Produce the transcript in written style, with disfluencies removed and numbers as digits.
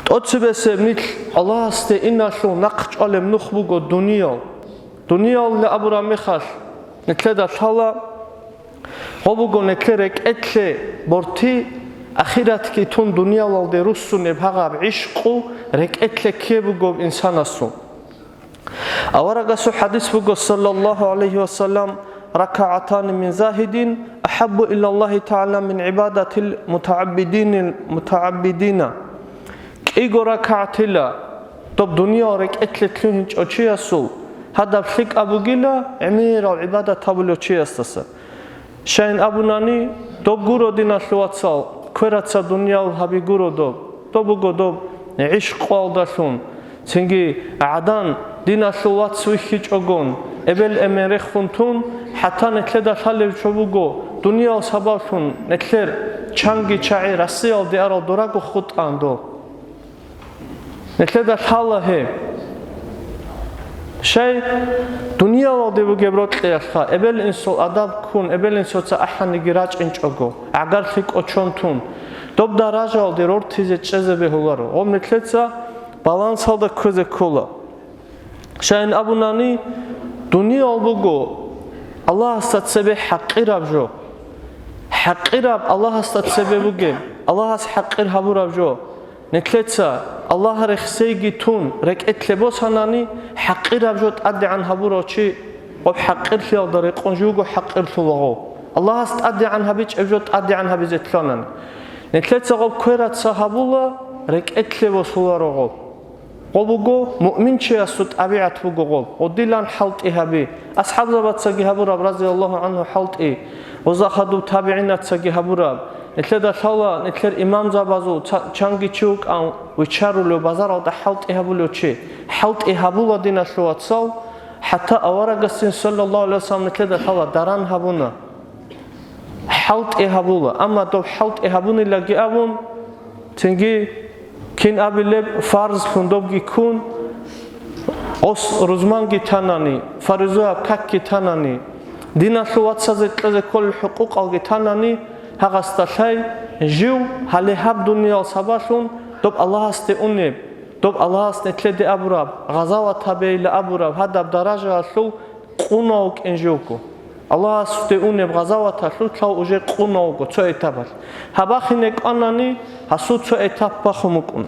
Tocibese mitl Allah ste inashu naqcalem nukhbugo dunia le abura mikhal netleda thala qobugo netlerek etle borti akhirat ki tun dunia walde russune bhagab ishqu rek etle kebugo insanasu awaraga hadis bugo sallallahu alayhi wasallam ركعتان من زاهد أحب إلى الله تعالى من عبادة المتعبدين إيجو ركعتلا طب دنيا رك أتلتلون أشياء سو هذا فلك أبو جلا عمير العبادة تابلو أشياء استسا شين أبو ناني طب جورو دينا شواتسال كرت دنيا وهابي جورو طب جو عشق والدشون سنجي عدن دينا شوات سويخيج أجون أبل أمريخ فنتون حتى نتلدا خالد شبوجو دنيا وسباشون نتلر چانگی چای رسیال دیار دوراگو خود آندو نتلدا خاله هم شی دنیا و دیو گبرات خیاشخا ابل انسو ادب کن ابل انسو تا احن نگیراج اینچ اگو اگر فیک اچونتون دوب دراجال دیرور تیزه چزه به هولارو ام نتلدا بالانس هالدا کوزه کولا شین ابونانی دنیا بگو الله استاد سبب حقیراب جو حقیراب الله استاد سبب بگیم الله است حقیر هبوراب جو نکلتسا الله رخسیگی تون رک اتلبوس هنانی حقیراب جو تادی عن هبورا چی و حقیر خیال داره قنجوگو حقیر فلغو الله است تادی عن هبیچ ابجو تادی عن هبیز اتلانن نکلتسا قب کویرات صحابولا رک اتلبوس فلغو قبوجو مؤمن شيء أسود أبيعت بوجو وديلان حلت إهبي أصحاب زبط سجي هبوراب رضي الله عنه حلت إيه وزاخدوا تابعين تسجي هبوراب نتلدا شالا نتلر إمام زبازو چانگي چوك أو ويشارو لو بازار أو حلت إهبولو شيء حلت إهبولا دينا شو أتصل حتى أورجسين صلى الله عليه وسلم نتلدا شالا داران هبونا حلت إهبولا أما دو حلت إهبوني لقي أبون تنجي كين أبيلب فرض كندوبجي كون أس رزمانجي تاناني فرزوها كاكي تاناني دينا شوات سازت لذي كل الحقوق أوجي تاناني هغستشاي جو هالي هب دنيا سباشون دوب الله استئنب دوب الله استنتلدي أبراب غزاوة تبعي لأبراب هذا بدرجة شو قناوك إنجوكو الله استئنب غزاوة شو تلاو أجي قناوكو تسوي تبر هباخينك أناني هسو تسوي تبخمكون